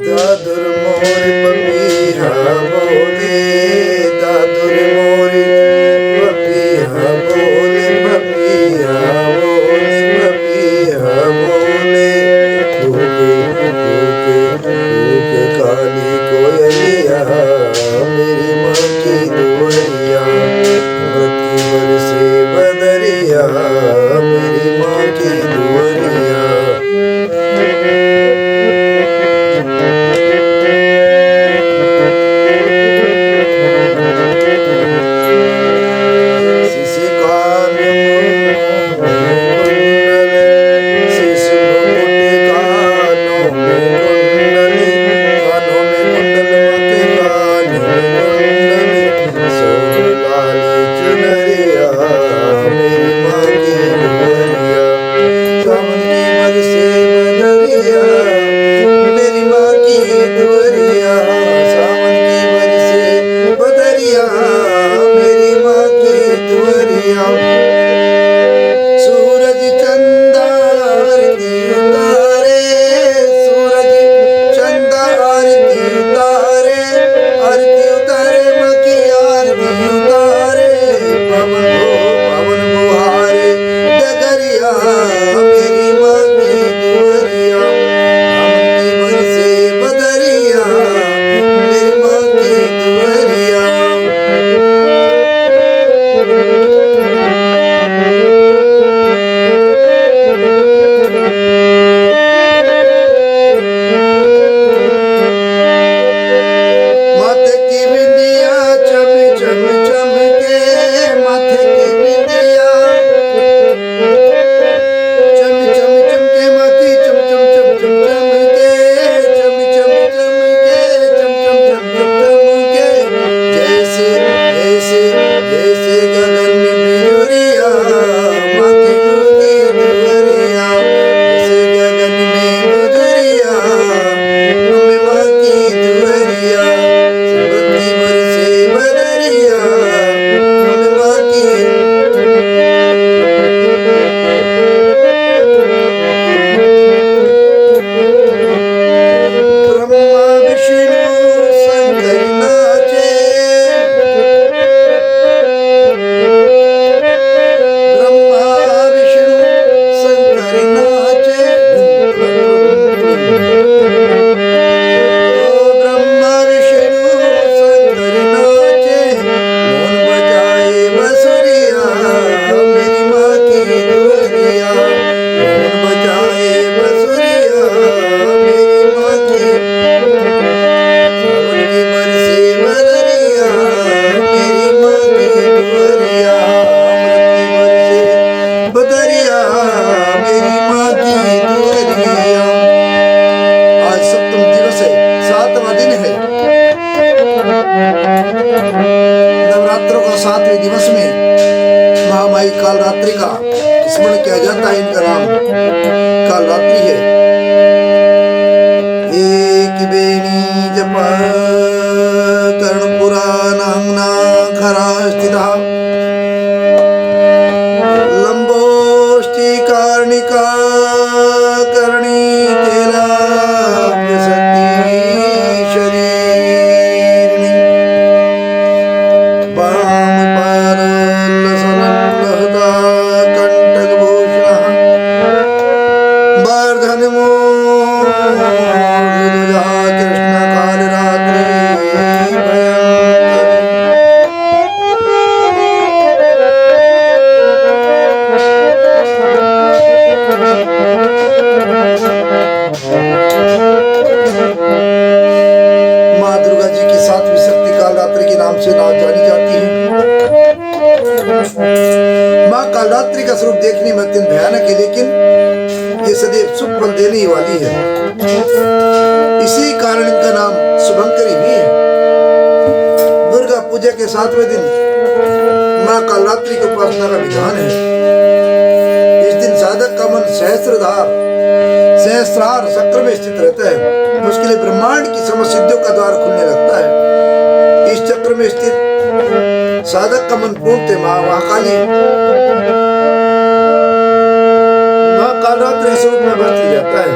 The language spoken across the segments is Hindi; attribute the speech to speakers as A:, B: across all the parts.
A: दादुर मोरी पपिया बोले, दादुर मोरी पपिया बोले, पपिया बोले, पपिया बोले। कूके कूके कूके काली कोयलिया, मेरी माँ की दुआरिया। अमृत की बरसे बदरिया, मेरी माँ की दुआरिया। नवरात्रों का 7वें दिवस में महामाई कालरात्रि का स्मरण किया जाता है। इनका नाम कालरात्रि है। एक बेनी जप कर्णपुरा नांगना खरा स्थिता लंबोष्टि कार्णिका करणी तेला कालरात्रि का स्वरूप देखने में अत्यंत भयानक है, लेकिन ये सदैव सुख फल देने वाली है। इसी कारण इनका नाम शुभंकरी भी है। दुर्गा पूजा के 7वें दिन माँ कालरात्रि की उपासना का विधान है। इस दिन साधक का मन सहस्रार चक्र में स्थित रहता है। उसके लिए ब्रह्मांड की समस्त सिद्धियों का द्वार खुलने लगता है। इस चक्र में स्थित साधक का मन पूर्णतः महाकाली कालरात्रि स्वरूप में बरती जाता है।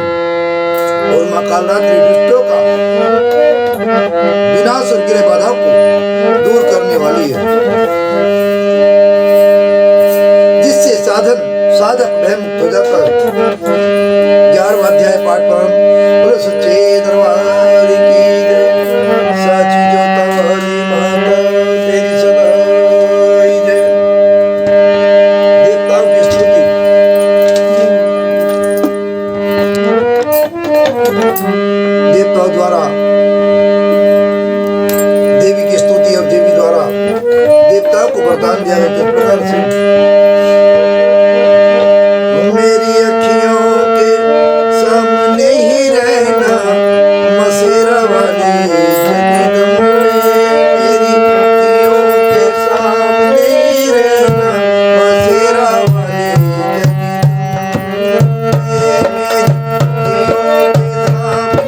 A: और मां कालरात्रि दुष्टों का विनाश और गिरे बाधा को दूर करने वाली है, जिससे साधक भयमुक्त हो जाता है। 11वां अध्याय पाठ परम बोलो सच्चे दरबार की जय, साची जोता वाली माता तेरी सदा जय। देवताओं की स्तुति, देवताओं द्वारा देवी की स्तुति और देवी द्वारा देवताओं को वरदान दिया गया। किस प्रकार से मेरी अखियों के सामने ही रहना मसेरा वाली जगदम्बे, मेरी अखियों के सामने ही रहना मसेरा वाली जगदम्बे,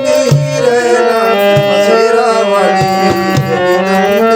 A: मेरी अखियों के सामने ही रहना मसेरा वाली जगदम्बे।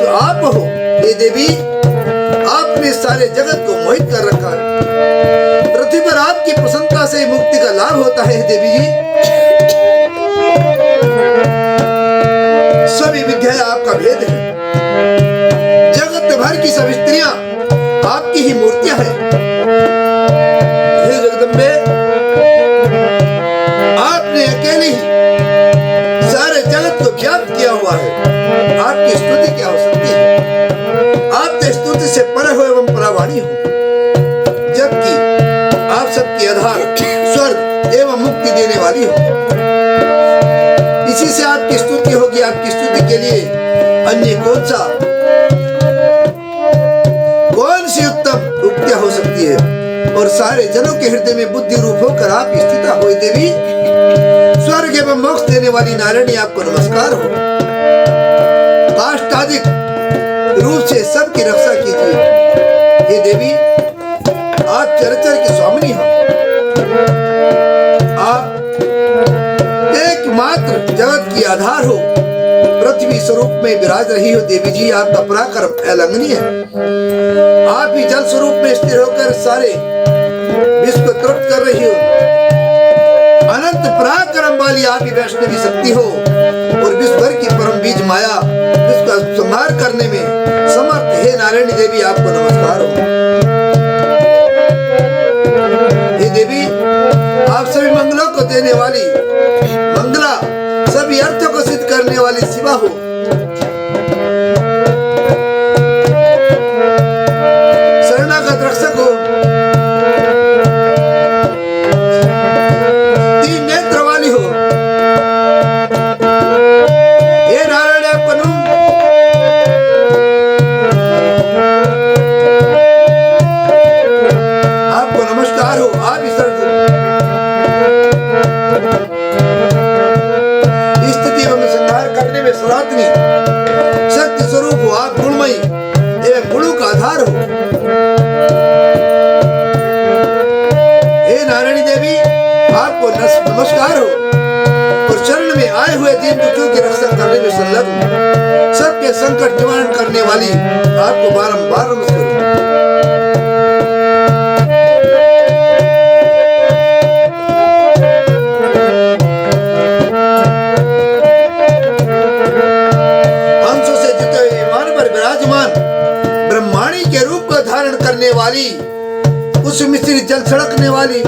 A: तो आप हो हे देवी। आपने सारे जगत को मोहित कर रखा है। पृथ्वी पर आपकी प्रसन्नता से मुक्ति का लाभ होता है देवी जी। सभी विद्याएं आपका भेद है। जगत भर की सभी स्त्रियां आपकी ही मूर्तियां हैं। हे जगदम्बे, आपने अकेले ही सारे जगत को व्याप्त किया हुआ है। आपकी स्तुति क्या हो सकती है? आप तो स्तुति से परे हो एवं परावाणी हो, जबकि आप सबकी आधार, स्वर्ग एवं मुक्ति देने वाली हो। इसी से आपकी स्तुति होगी। आपकी स्तुति के लिए अन्य कौन सी उत्तम उक्तियां हो सकती है? और सारे जनों के हृदय में बुद्धि रूप होकर आप स्थिता हो देवी। स्वर्ग एवं मोक्ष देने वाली नारायणी, आपको नमस्कार हो। काष्टादिक रूप से सबकी रक्षा कीजिए हे देवी। आप चरचर की स्वामिनी हो। आप एकमात्र जगत की आधार हो। पृथ्वी स्वरूप में विराज रही हो देवी जी। आपका पराक्रम अलंघनीय है। आप ही जल स्वरूप में स्थिर होकर सारे विश्व को तृप्त कर रही हो। अनंत पराक्रम वाली आप ही वैष्णवी शक्ति हो और विश्व भर की परम बीज माया विश्व का संहार करने में समर्थ हे नारायणी देवी, आपको नमस्कार हो। हे देवी, आप सभी मंगलों को देने वाली मंगला, सभी अर्थों को सिद्ध करने वाली शिवा हो। शरणागत रक्षक हो। तीन नेत्र वाली हो। हे नारायण, आपको नमस्कार हो। आप इस स्थिति एवं संहार करने में सनातनी शक्ति स्वरूप हो। आप गुणमयी एवं गुणों का आधार हो। हे नारायणी देवी, आपको नमस्कार हो। और शरण में आए हुए दीन दुखियों की रक्षा करने में संलग्न, सबके संकट निवारण करने वाली आपको बारंबार नमस्कार हो। ब्रह्माणी के रूप को धारण करने वाली, उस मिश्रित जल छड़कने वाली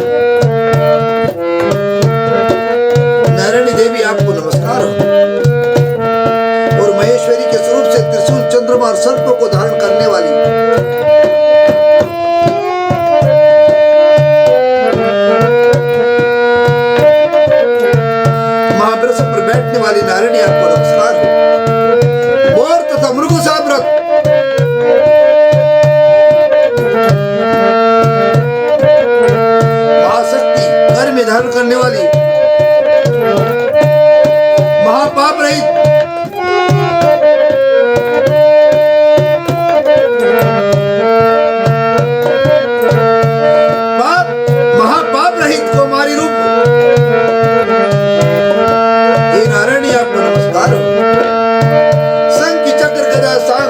A: नारायणी देवी, आपको नमस्कार हो। और महेश्वरी के स्वरूप से त्रिशूल, चंद्रमा और सर्पों को धारण करने वाली महावृक्ष पर बैठने वाली नारायणी, आपको नमस्कार हो। मोर तथा मृगु साव्रत धारण करने वाली महापाप रहित महापाप रहित कुमारी रूप हे नारायणी, आपको नमस्कार हो। शंख चक्र गदा सांग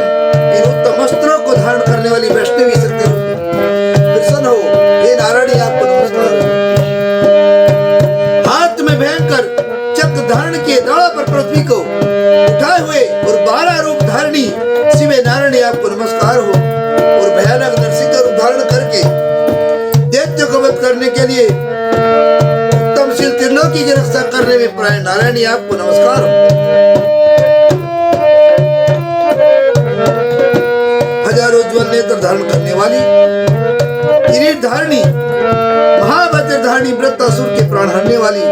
A: इन उत्तम अस्त्रों को धारण करने वाली वैष्णवी शक्ति प्रसन्न हो हे नारायणी, आपको नमस्कार हो। भयंकर चक्र धारण किए दाढ़ा पर पृथ्वी को उठाए हुए और 12 रूप धारणी शिवे नारायणी, आपको नमस्कार हो। और भयानक नरसिंह रूप धारण करके दैत्य को वध करने के लिए उत्तमशील त्रिलोकी की रक्षा करने में प्राय नारायणी, आपको नमस्कार हो। हजारों ज्वल नेत्र धारण करने वाली किरीट धारणी, महावज्र धारणी, वृत्तासुर के प्राण हरने वाली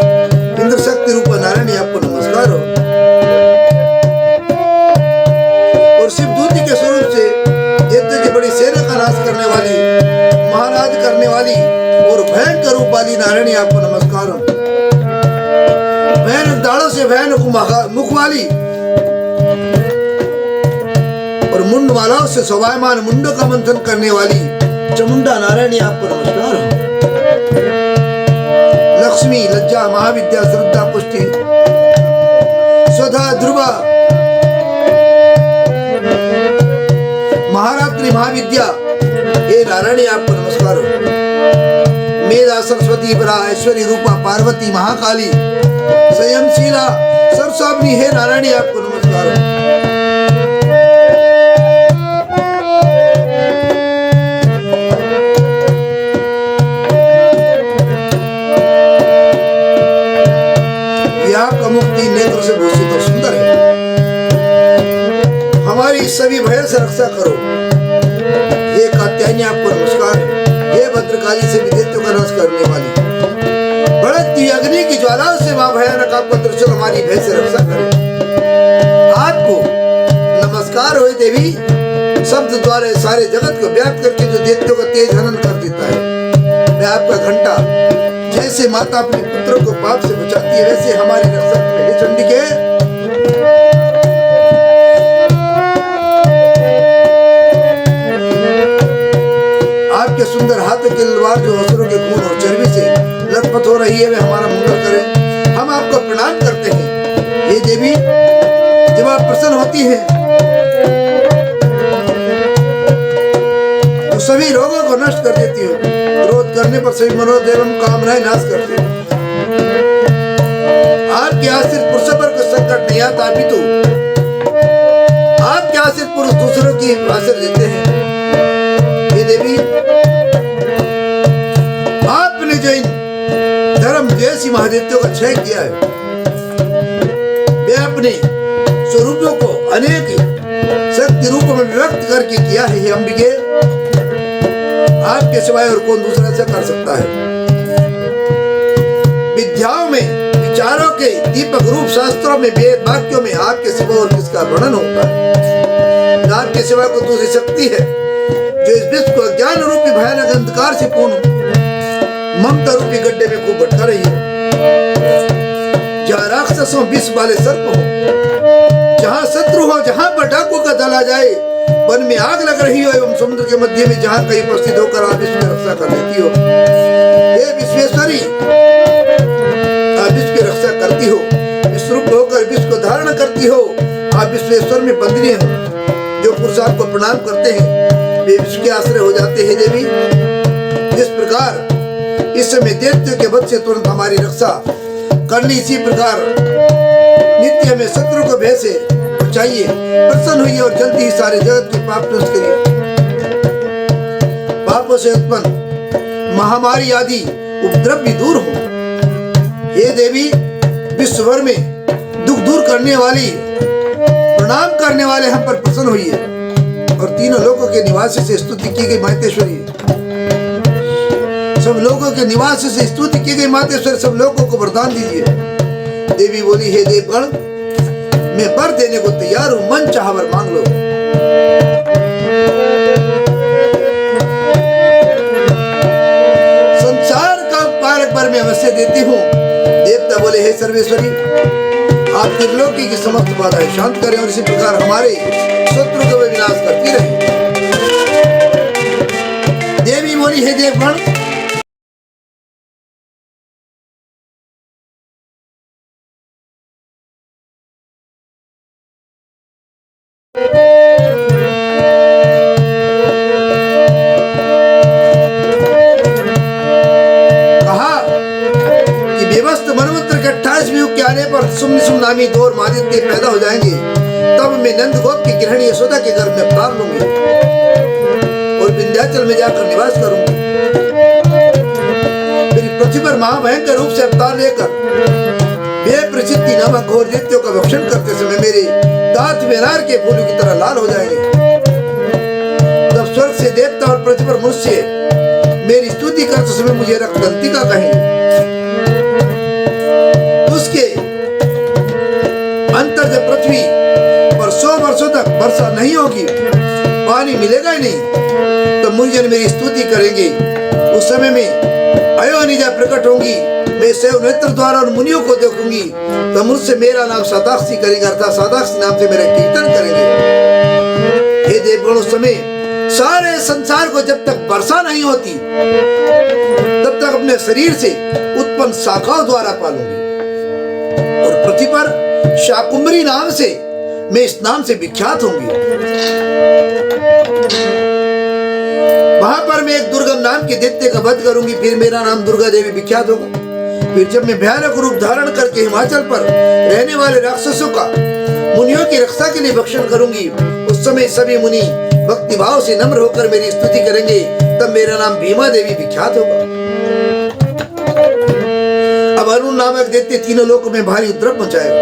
A: इंद्र शक्ति रूप नारायणी, आपको नमस्कार हो। और शिवदूती के स्वरूप से दैत्य की बड़ी सेना का नाश करने वाली, महाराज करने वाली और भयंकर रूप वाली नारायणी, आपको नमस्कार हो। भयानक दाढ़ों से भयानक मुख वाली और मुंड मालाओं से शोभायमान मुंडों का मंथन करने वाली चामुंडा नारायणी, आपको नमस्कार हो। लक्ष्मी, लज्जा, महाविद्या, श्रद्धा, पुष्टि, स्वधा, ध्रुवा विद्या, हे नारायणी आपको नमस्कार हो। मेधा सरस्वती बरा ऐश्वर्य रूपा पार्वती महाकाली संयमशीला सरस्वामिनी, हे नारायणी आपको नमस्कार हो। आपका मुक्ति नेत्र से भूषित और सुंदर है। हमारी सभी भय से रक्षा करो। हे कात्यायनी आपको नमस्कार। हे भद्रकाली से विदेत्यों का नाश करने वाली, बढ़ती अग्नि की ज्वालाओं से मां भयानक आपका त्रिशूल हमारी भय से रक्षा करे। आपको नमस्कार हो देवी, शब्द द्वारा सारे जगत को व्याप्त करके जो दैत्यों का तेज हनन कर देता है। मैं आपका घंटा, जैसे माता अपने पुत्रों को पाप से बचाती है वैसे हमारी रक्षा करे। हे चंडिके, आपके सुंदर हाथों की तलवार जो असुरों के खून और चर्बी से लथपथ हो रही है वे हमारा मंगल करे। हम आपको प्रणाम करते हैं। ये देवी, जब आप प्रसन्न होती हैं तो सभी रोगों को नष्ट कर देती हो। क्रोध करने पर सभी मनोरथ एवं कामनाएं नाश करती हो। आपके आश्रित पुरुषों पर कोई संकट नहीं आता, अभी तो आपके आश्रित पुरुष दूसरों की आश्रय देते हैं। हे देवी, आपने जो इन धर्म जैसी महादेवों का क्षय किया है, वे अपने स्वरूपों को अनेक शक्ति रूपों में व्यक्त करके किया है। हे अंबिके, आपके सिवाय और कौन दूसरा ऐसा कर सकता है। विद्याओं में, विचारों के दीपक रूप शास्त्रों में, वेद वाक्यों में आपके सिवा और किसका वर्णन होता है। आपके सिवा को दूसरी शक्ति है जो इस विश्व को अज्ञान रूपी भयानक अंधकार से पूर्ण ममता रूपी गड्ढे में खूब भटका रही है। जहाँ राक्षसों विष वाले सर्प हो, जहाँ शत्रु हो, जहाँ पर डाकू का दल आ जाए, वन में आग लग रही हो एवं समुद्र के मध्य में जहाँ कहीं उपस्थित होकर आप विश्व की रक्षा कर लेती हो। हे विश्वेश्वरी, आप विश्व की रक्षा करती हो, विश्वरूप होकर विश्व को धारण करती हो। आप विश्वेश्वर में बंधनीय हो। जो पुरुष आपको प्रणाम करते हैं वे विश्व के आश्रय हो जाते हैं। देवी, जिस प्रकार इस समय दैत्यों के वध से तुरंत हमारी रक्षा करनी, इसी प्रकार नित्य हमें शत्रु को भय से चाहिए। प्रसन्न हुई और जल्दी ही सारे जगत के पाप नष्ट करिए। पापों से उत्पन्न महामारी आदि उपद्रव भी दूर हो। हे देवी, विश्व भर में दुख दूर करने वाली, प्रणाम करने वाले हम पर प्रसन्न हुई है और तीनों लोगों के निवास से स्तुति की गई मातेश्वरी, सब लोगों के निवास से स्तुति की गई मातेश्वरी, सब लोगों को वरदान दीजिए। देवी बोली, हे देवगण, मैं वर देने को तैयार हूं, मन चाह वर मांग लो। संसार का कारक वर मैं अवश्य देती हूँ। देवता बोले, हे सर्वेश्वरी, आप त्रिलोकी की समस्त बाधाएं शांत करें और इसी प्रकार हमारे शत्रु का विनाश करती रहे। देवी बोली, हे देवगण, सुम नामी दो और मादित्य पैदा हो जाएंगे, तब मैं नंद गोप की गृहिणी यशोदा के घर में अवतार लूंगी और विंध्याचल में जाकर निवास करूंगी। मेरी पृथ्वी पर महाभयंकर रूप से अवतार लेकर वे प्रसिद्धि नामक घोर दैत्यों का भक्षण करते समय मेरे दांत वेनार के फूलों की तरह लाल हो जाएंगे। तब स्वर्ग से देवता और पृथ्वी पर मनुष्य मेरी स्तुति करते समय मुझे रक्तदंतिका कहेंगे। उसके अंतर जब पृथ्वी पर 100 वर्षों तक वर्षा नहीं होगी, पानी मिलेगा ही नहीं, तो मुनिजन मेरी स्तुति करेंगे। उस समय में अयोनिजा प्रकट होंगी, मैं सेव नेत्र द्वारा उन मुनियों को देखूंगी, तो मुझसे मेरा नाम सादाक्षी करेंगे, अर्थात सादाक्षी नाम से मेरा कीर्तन करेंगे। हे देवगण, उस समय सारे संसार को जब तक वर्षा नहीं होती तब तक अपने शरीर से उत्पन्न शाखाओं द्वारा पालूंगी और पृथ्वी पर शाकुंभरी नाम से मैं इस नाम से विख्यात होंगी। नाम के दैत्य का वध करूंगी, फिर मेरा नाम दुर्गा देवी विख्यात होगा। फिर जब मैं भयानक रूप धारण करके हिमाचल पर रहने वाले राक्षसों का मुनियों की रक्षा के लिए भक्षण करूंगी, उस समय सभी मुनि भक्ति भाव से नम्र होकर मेरी स्तुति करेंगे, तब मेरा नाम भीमा देवी विख्यात होगा। अब अरुण नामक दैत्य तीनों लोकों में भारी उपद्रव मचाएगा।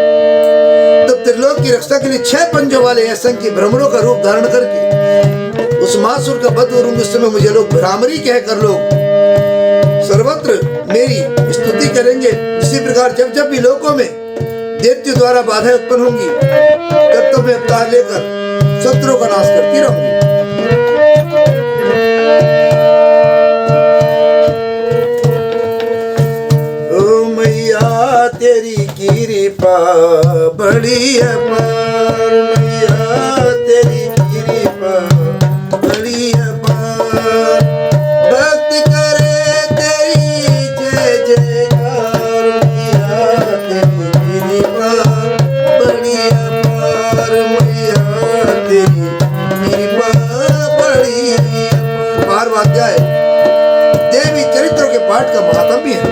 A: तब त्रिलोक की रक्षा के लिए 6 पंजों वाले असंख्य भ्रमरों का रूप धारण करके उस महासुर का वध करूंगी। उस समय मुझे लोग भ्रामरी कहकर लोग सर्वत्र मेरी स्तुति करेंगे। इसी प्रकार जब जब भी लोकों में दैत्य द्वारा बाधाएं उत्पन्न होंगी, तब तब मैं अवतार लेकर शत्रुओं का नाश करती रहूंगी। ओ मैया तेरी कृपा बड़ी अपार, मैया तेरी कृपा बड़ी अपार, भक्ति करे तेरी जय जयकार, मैया तेरी कृपा बड़ी अपार, मैया तेरी कृपा बड़ी अपार। बारहवां अध्याय देवी चरित्रों के पाठ का महात्म्य है।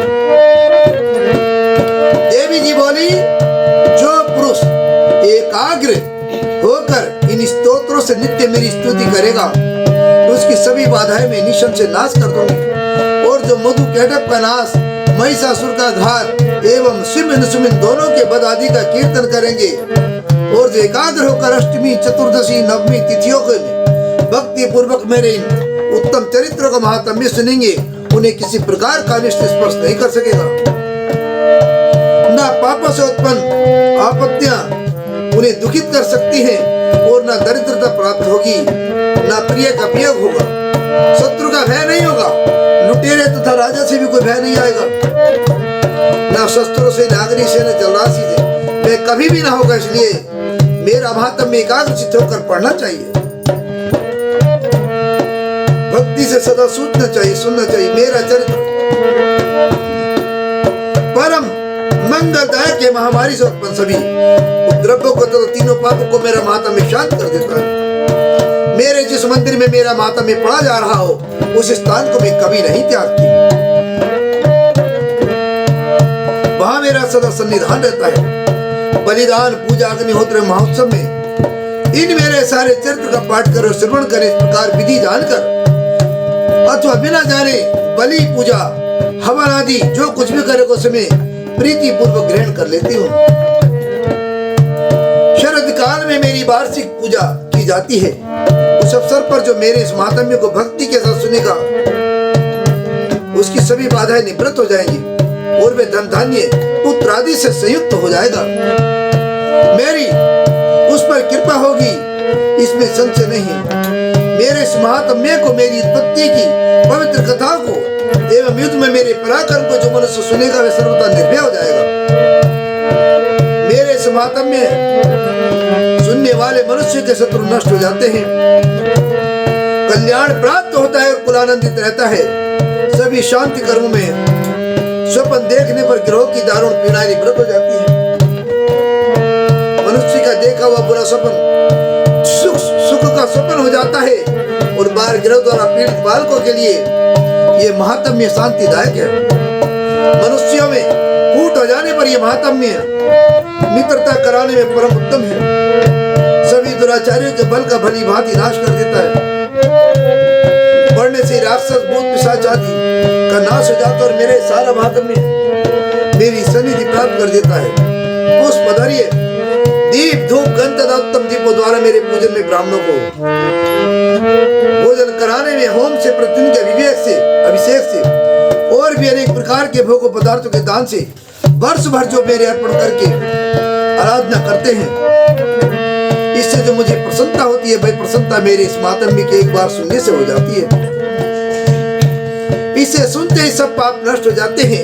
A: देवी जी बोली, जो पुरुष एकाग्र होकर इन स्तोत्रों से नित्य मेरी स्तुति करेगा, तो उसकी सभी बाधाएं मैं निशन से नाश कर दूंगी। और जो मधु कैटप का नाश, महिषासुर का घात एवं सिमिन सुमिन दोनों के वध आदि का कीर्तन करेंगे, और जो एकाग्र होकर अष्टमी, चतुर्दशी, नवमी तिथियों के भक्ति पूर्वक मेरे इन उत्तम चरित्रों का महात्म्य सुनेंगे, उन्हें किसी प्रकार का अनिष्ट स्पर्श नहीं कर सकेगा। ना पापों से उत्पन्न आपत्तियां उन्हें दुखित कर सकती हैं, और ना दरिद्रता प्राप्त होगी, ना प्रिय का वियोग होगा, शत्रु का भय नहीं होगा, लुटेरे तथा राजा से भी कोई भय नहीं आएगा, ना शस्त्रों से, नागरी से, न जलराशि से भय कभी भी ना होगा। इसलिए मेरा महात्म्य एकाग्रचित्त होकर पढ़ना चाहिए, भक्ति से सदा सोचना चाहिए, सुनना चाहिए। मेरा चरित्र परम मंगलदायक है, महामारी से उत्पन्न सभी उपद्रवों को तथा तीनों पापों को मेरा महात्म्य शांत कर देता है। मेरे जिस मंदिर में मेरा महात्म्य पढ़ा जा रहा हो, उस स्थान को मैं कभी नहीं त्यागती, वहां मेरा सदा सन्निधान रहता है। बलिदान, पूजा, अग्निहोत्र महोत्सव में इन मेरे सारे चरित्र का पाठ कर और श्रवण करें। इस प्रकार विधि जानकर अथवा बिना जाने बलि, पूजा, हवन आदि जो कुछ भी करे उस समय प्रीति पूर्वक ग्रहण कर लेती हूँ। शरद काल में मेरी वार्षिक पूजा की जाती है। उस अवसर पर जो मेरे इस महात्म्य को भक्ति के साथ सुनेगा, उसकी सभी बाधाएं निवृत्त हो जाएंगी और वे धन धान्य पुत्र आदि से संयुक्त हो जाएगा। मेरी उस पर कृपा होगी, इसमें संशय नहीं। मेरे इस महात्म्य को, मेरी उत्पत्ति की पवित्र कथा को एवं युद्ध में मेरे पराक्रम को जो मनुष्य सुनेगा, वह सर्वथा निर्भय हो जाएगा। मेरे इस महात्म्य सुनने वाले मनुष्य के शत्रु नष्ट हो जाते हैं, कल्याण प्राप्त होता है और कुलानंदित रहता है। सभी शांति कर्मों में स्वप्न देखने पर ग्रहों की दारुण पीड़ा निवृत्त हो जाती है। मनुष्य का देखा हुआ बुरा स्वप्न सुख का स्वप्न हो जाता है और बाहर ग्रह द्वारा पीड़ित बालकों के लिए ये महात्म्य शांतिदायक है। मनुष्यों में फूट हो जाने पर यह महात्म्य मित्रता कराने में परम उत्तम है। सभी दुराचारियों के बल का भली भांति नाश कर देता है। पढ़ने से राक्षस, भूत, पिशाच आदि का नाश हो जाता और मेरे सारा महात्म्य मेरी सन्निधि प्राप्त कर देता है। पुष्प पधारिए, दीप, धूप, गंध तथा उत्तम दीपों द्वारा मेरे पूजन में ब्राह्मणों को भोजन कराने में, होम से, प्रतिदिन के विवेक से, अभिषेक से और भी अनेक प्रकार के भोग पदार्थों के दान से वर्ष भर जो मेरे अर्पण करके आराधना करते हैं, इससे जो मुझे प्रसन्नता होती है, वह प्रसन्नता मेरे इस महात्म्य के एक बार सुनने से हो जाती है। इसे सुनते ही सब पाप नष्ट हो जाते हैं,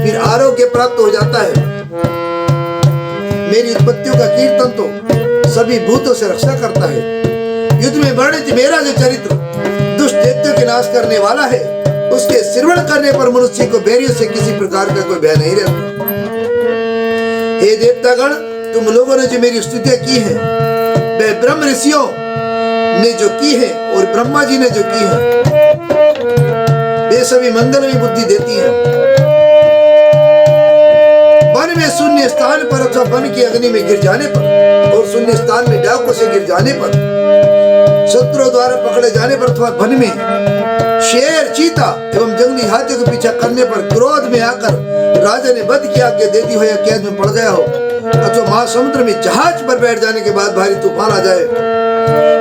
A: फिर आरोग्य प्राप्त हो जाता है। मेरी उत्पत्तियों का कीर्तन तो सभी भूतों से रक्षा करता है। युद्ध में वर्णित मेरा जो चरित्र दुष्ट दैत्यों के नाश करने वाला है, उसके श्रवण करने पर मनुष्य को बैरियों से किसी प्रकार का कोई भय नहीं रहता। हे देवतागण, तुम लोगों ने जो मेरी स्तुतियां की है, वह ब्रह्म ऋषियों ने जो की है और ब्रह्मा जी ने जो की है, वे सभी मंगलमयी बुद्धि देती है। वन में शून्य स्थान पर अथवा वन की अग्नि में गिर जाने पर और शून्य स्थान में डाकू से गिर जाने पर, शत्रुओं द्वारा पकड़े जाने पर अथवा वन में शेर, चीता एवं जंगली हाथियों के पीछा करने पर क्रोध में आकर राजा ने वध की आज्ञा दे दी हो या कैद में पड़ गया हो, अथवा महासमुद्र में जहाज पर बैठ जाने के बाद भारी तूफान आ जाए,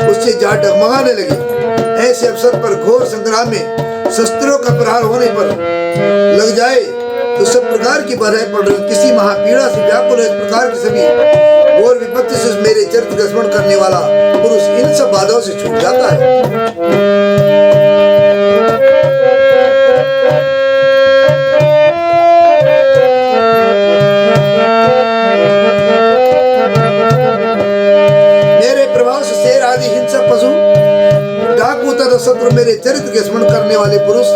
A: उससे जहाज डगमगाने लगे, ऐसे अवसर पर घोर संग्राम में शस्त्रों का प्रहार होने पर लग जाए तो सब प्रकार की बाधाएं पड़ रही, किसी महापीड़ा से व्याकुल इस प्रकार की सभी घोर विपत्ति से मेरे चरित्र का स्मरण करने वाला पुरुष इन सब बाधाओं से छूट जाता है। पशु, डाकू तथा शत्रु मेरे चरित्र के स्मरण करने वाले पुरुष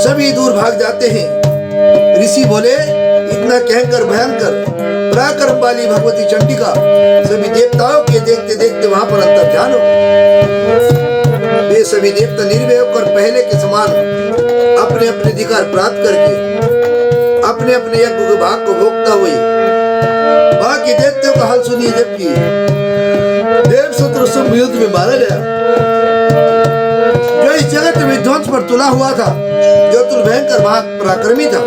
A: सभी दूर भाग जाते हैं। ऋषि बोले, इतना कहकर भयंकर पराक्रम वाली भगवती चंडिका सभी देवताओं के देखते देखते वहां पर अंतर ध्यान हो। वे सभी देवता निर्भय होकर पहले के समान अपने अपने अधिकार प्राप्त करके अपने अपने यज्ञ के भाग को भोगता हुए बाकी देवताओं का हाल सुनिए। जबकि देव शत्रु सब युद्ध में मारा गया, जो इस जगत में ध्वंस पर तुला हुआ था, जो भयंकर महापराक्रमी था,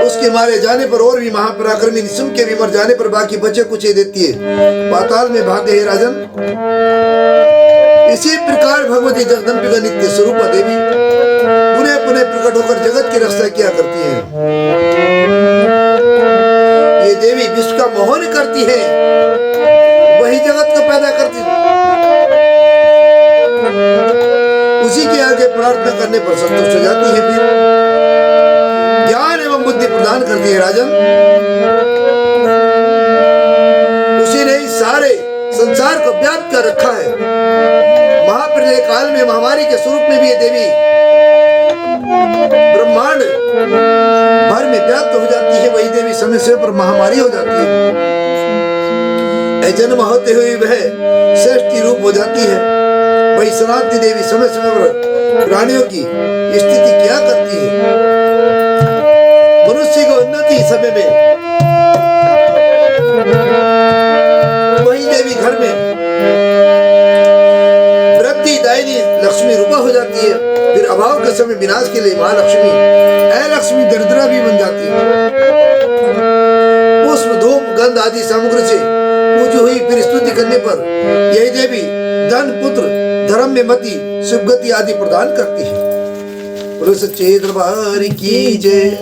A: उसके मारे जाने पर और भी महापराक्रमी निशुम के भी मर जाने पर बाकी बचे कुछ देती है पाताल में भाग गए राजन। इसी प्रकार भगवती जगदम्बिका नित्य स्वरूप देवी पुनः पुनः प्रकट होकर जगत की रक्षा किया करती है। ये देवी विश्व का मोहन करती है, वही जगत को पैदा करती है। उसी के आगे प्रार्थना करने पर संतुष्ट हो जाती है, फिर ज्ञान एवं बुद्धि प्रदान करती है राजन। उसी ने इस सारे संसार को व्याप्त कर रखा है। महाप्रलय काल में महामारी के स्वरूप में भी ये देवी ब्रह्मांड भर में व्याप्त हो जाती है। वही देवी समय समय पर महामारी हो जाती है। जन्म होते हुए वह श्रेष्ठी रूप हो जाती है। वही सनातनी देवी समय समय पर प्राणियों की स्थिति क्या करती है। मनुष्य को उन्नति समय में वही देवी घर में वृद्धि दायिनी लक्ष्मी रूपा हो जाती है। फिर अभाव के समय विनाश के लिए महालक्ष्मी अलक्ष्मी दरिद्रा भी बन जाती है। पुष्प, धूप, गंध आदि सामग्री से पूजी हुई फिर स्तुति करने पर यही देवी धन, पुत्र, धर्म में मति, सुगति आदि प्रदान करती है। पुरुष चेत दरबार की जय।